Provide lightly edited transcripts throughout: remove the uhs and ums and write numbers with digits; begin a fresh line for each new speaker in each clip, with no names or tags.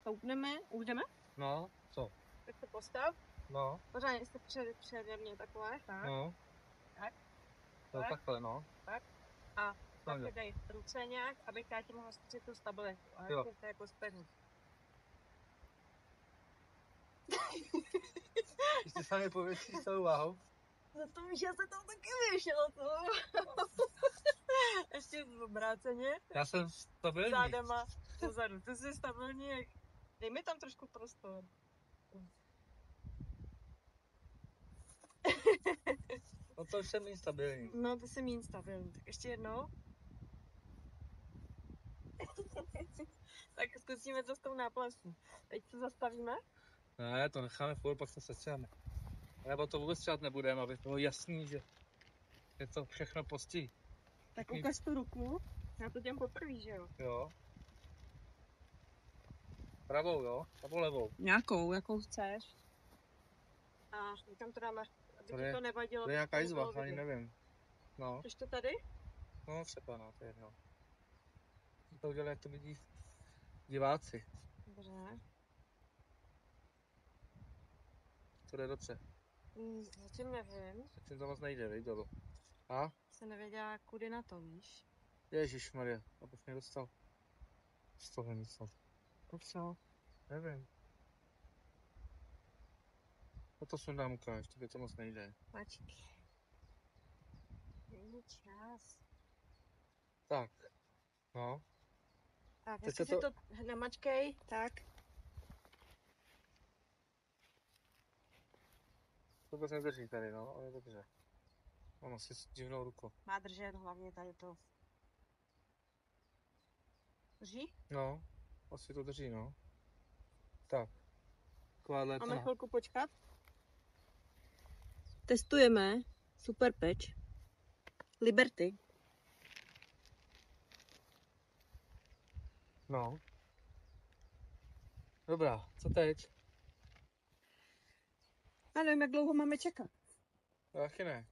stoupneme, už jdeme?
No, co?
Tak se postav.
No.
Pořádně jste přede mě takhle, tak.
No.
Tak.
To takhle, no.
Tak. A takhle dej ruce nějak, abych já ti mohla zkusit tu stabilitu. A
jo.
to jako zpevnit.
Když ty sami povětší s tou váhou.
No to víš, já se tam taky vyšel, to. Ještě v obráceně.
Já jsem stabilní.
Zádama pozadu. Ty jsi stabilní, jak... Dej mi tam trošku prostor.
No to už jsem méně stabilní.
No, ty jsi méně stabilní. Tak ještě jednou. Tak zkusíme to s tou náplastí. Teď se zastavíme?
Ne, to necháme furt, pak se sečeme. Nebo to vůbec třeba nebudeme, aby bylo jasný, že je to všechno postí.
Tak ukaž tu ruku. Já to dělám poprvé, že jo?
Jo. Pravou, jo? Nebo levou?
Nějakou, jakou chceš. A někam to dáme, aby ti to nevadilo.
To je nějaká jizva, ani nevím. No.
Chceš to tady?
No třeba, no, to je jedno. To udělali, jak to vidí diváci.
Dobře.
To jde dobře.
Zatím nevím.
Zatím to moc nejde, viď, dolů. A?
Jsem nevěděla, kudy na to, víš?
Ježišmarja, abych mě dostal z toho nic.
To co?
Nevím. No to sundám ukáž, tobě to moc nejde.
Počkej. Není čas.
Tak. No.
Tak, jestli si to namačkej, tak.
To vůbec nedrží tady, no, ale dobře. Mám asi divnou ruku.
Má držet hlavně tady to. Drží?
No, asi to drží, no. Tak. Takováhle
máme chvilku počkat. Testujeme Super Patch Liberty.
No. Dobrá, co teď?
Já nevím, jak dlouho máme čekat.
Taky ne.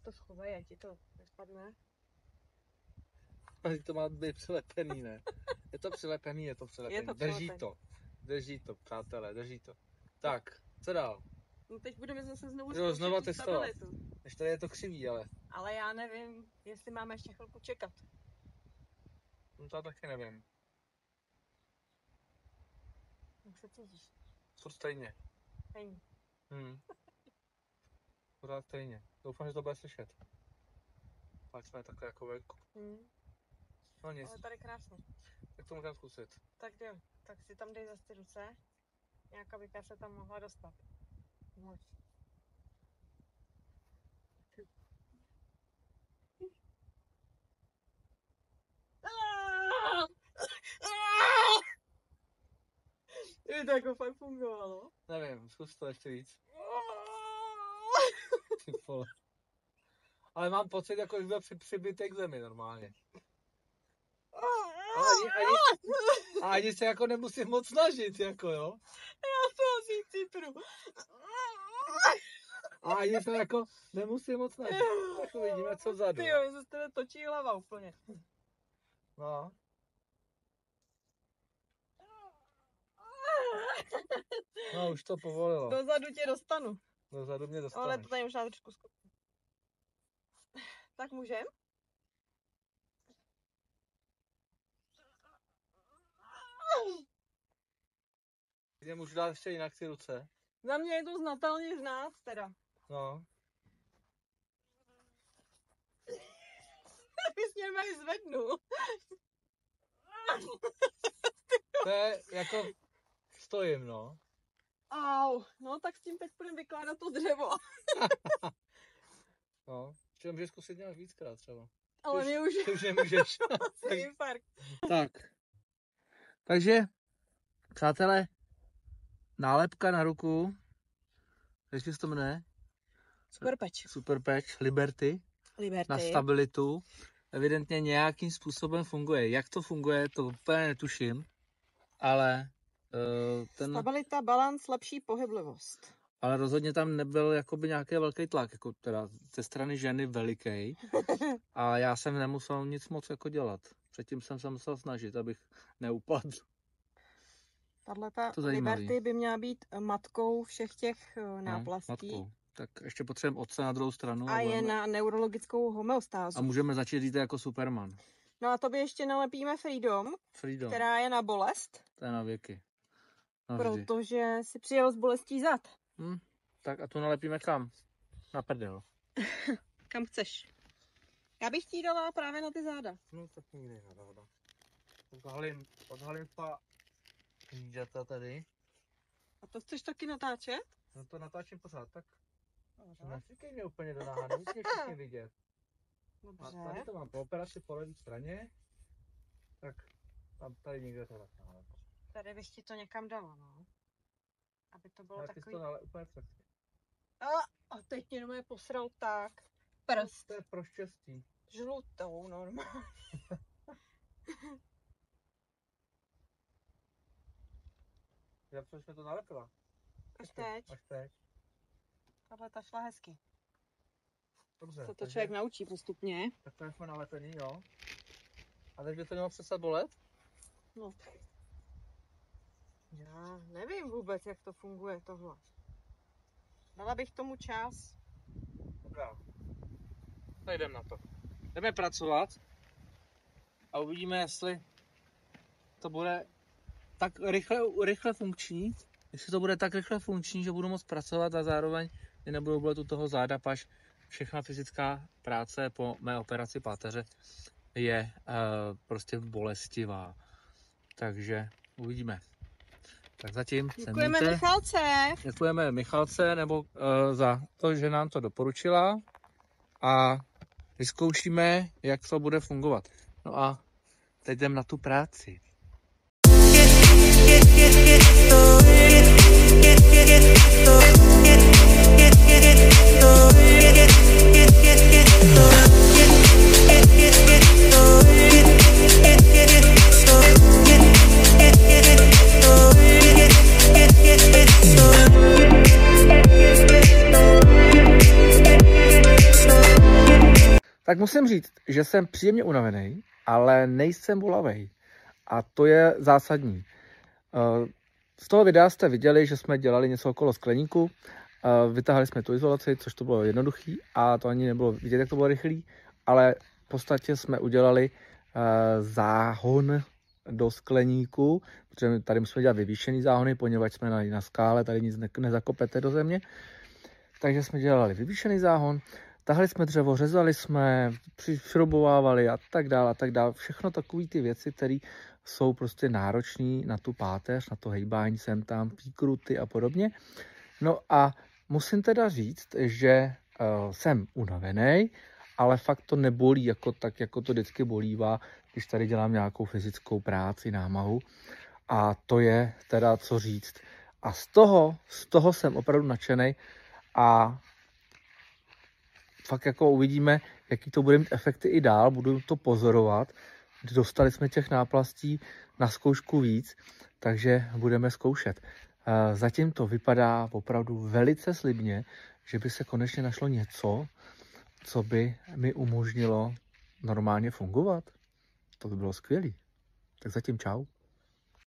To schovej, ať ti to nespadne.
Ale to má být přilepený, ne? Je to přilepený, je to přilepený. Drží to, přátelé, drží to. Tak, co dál?
No teď budeme zase znovu
znova testovat. Ještě tady je to křivý, ale.
Ale já nevím, jestli máme ještě chvilku čekat.
No to taky nevím.
Jak se cítíš?
Furt stejně.
Stejně.
Pořád stejně. Doufám, že to bude slyšet. Pak jsme takhle jako venku. No nic.
Ale tady krásně.
Tak to můžeme zkusit.
Tak jo, tak si tam dej zase ty ruce. Nějaká byka se tam mohla dostat. Mož. Je to jako fakt fungovalo.
Nevím, zkus to ještě víc. Ty vole. Ale mám pocit, jako že byl přibitý k zemi normálně. Ani se jako nemusím moc snažit, jako jo.
Já to asi citru.
A ani se jako nemusím moc snažit. Tak uvidíme, co vzadu.
Ty jo, se z tebe točí hlava úplně.
No. No, už to povolilo.
Dozadu tě dostanu.
Dozadu mě dostaneš.
Ale to tady možná trošku zkusím. Tak můžem?
Mě můžu dát ještě jinak ty ruce.
Za mě je to znatelně znát teda.
No.
Bys mě mají zvednu.
To je jako stojím, no.
Au, no tak s tím teď budeme vykládat to dřevo.
No, ještě můžeš zkusit nějak víckrát třeba.
Ale my už...
Ty už nemůžeš.
Infarkt.
Tak. Takže, přátelé, nálepka na ruku. Jak se to jmenuje?
Super Patch.
Super Patch Liberty. Na stabilitu. Evidentně nějakým způsobem funguje. Jak to funguje, to úplně netuším. Ale
stabilita, balans, lepší pohyblivost.
Ale rozhodně tam nebyl jakoby nějaký velký tlak, jako teda ze strany ženy veliký. A já jsem nemusel nic moc jako dělat. Předtím jsem se musel snažit, abych neupadl.
Tato Liberty by měla být matkou všech těch náplastí.
Matkou. Tak ještě potřebujeme otce na druhou stranu.
A je na neurologickou homeostázu.
A můžeme začít jít jako Superman.
No a tobě ještě nalepíme Freedom, která je na bolest.
To je na věky.
Protože si přijel s bolestí zad.
Tak a tu nalepíme kam? Na prdel.
Kam chceš. Já bych ti dala právě na ty záda.
No tak nikdy na záda. Odhalím ta knížata tady.
A to chceš taky natáčet?
No to natáčím pořád, tak. Nastříkej mě úplně do náha, nemusíš mě všichni vidět.
Dobře.
A tady to mám po operaci po levé straně. Tak tam tady někde to natáhne.
Tady bych ti to někam dala, no. Aby to bylo takový...
to dala úplně přesně.
A teď mě jenom posral tak. Prst.
To je pro štěstí.
Žlutou normálně.
Já proč jsme to nalepila?
Až teď. Tahle ta šla hezky.
Dobře.
To člověk naučí postupně.
Takhle jsme nalepení, jo. A teď by to mělo přestat bolet?
No. Já nevím vůbec, jak to funguje tohle. Dala bych tomu čas.
Dobrá. Tak jdem na to. Jdeme pracovat a uvidíme, jestli to bude tak rychle funkční, jestli to bude tak rychle funkční, že budu moct pracovat a zároveň nebudu bolet u toho záda, paž všechna fyzická práce po mé operaci páteře je prostě bolestivá. Takže uvidíme. Tak zatím
děkujeme Michalce.
Děkujeme Michalce za to, že nám to doporučila a vyzkoušíme, jak to bude fungovat. No a teď jdem na tu práci. Tak musím říct, že jsem příjemně unavený, ale nejsem bolavej. A to je zásadní. Z toho videa jste viděli, že jsme dělali něco okolo skleníku. Vytáhli jsme tu izolaci, což to bylo jednoduchý a to ani nebylo vidět, jak to bylo rychlý. Ale v podstatě jsme udělali záhon do skleníku, protože tady musíme dělat vyvýšený záhony, poněvadž jsme na skále, tady nic nezakopete do země. Takže jsme dělali vyvýšený záhon. Tahali jsme dřevo, řezali jsme, přišrobovávali a tak dále, a tak dále. Všechno takové ty věci, které jsou prostě náročné na tu páteř, na to hejbání sem tam, výkruty a podobně. No a musím teda říct, že jsem unavený, ale fakt to nebolí jako to vždycky bolívá, když tady dělám nějakou fyzickou práci, námahu. A to je teda co říct. A z toho jsem opravdu nadšenej a fakt jako uvidíme, jaký to bude mít efekty i dál, budu to pozorovat. Dostali jsme těch náplastí na zkoušku víc, takže budeme zkoušet. Zatím to vypadá opravdu velice slibně, že by se konečně našlo něco, co by mi umožnilo normálně fungovat. To by bylo skvělé. Tak zatím čau.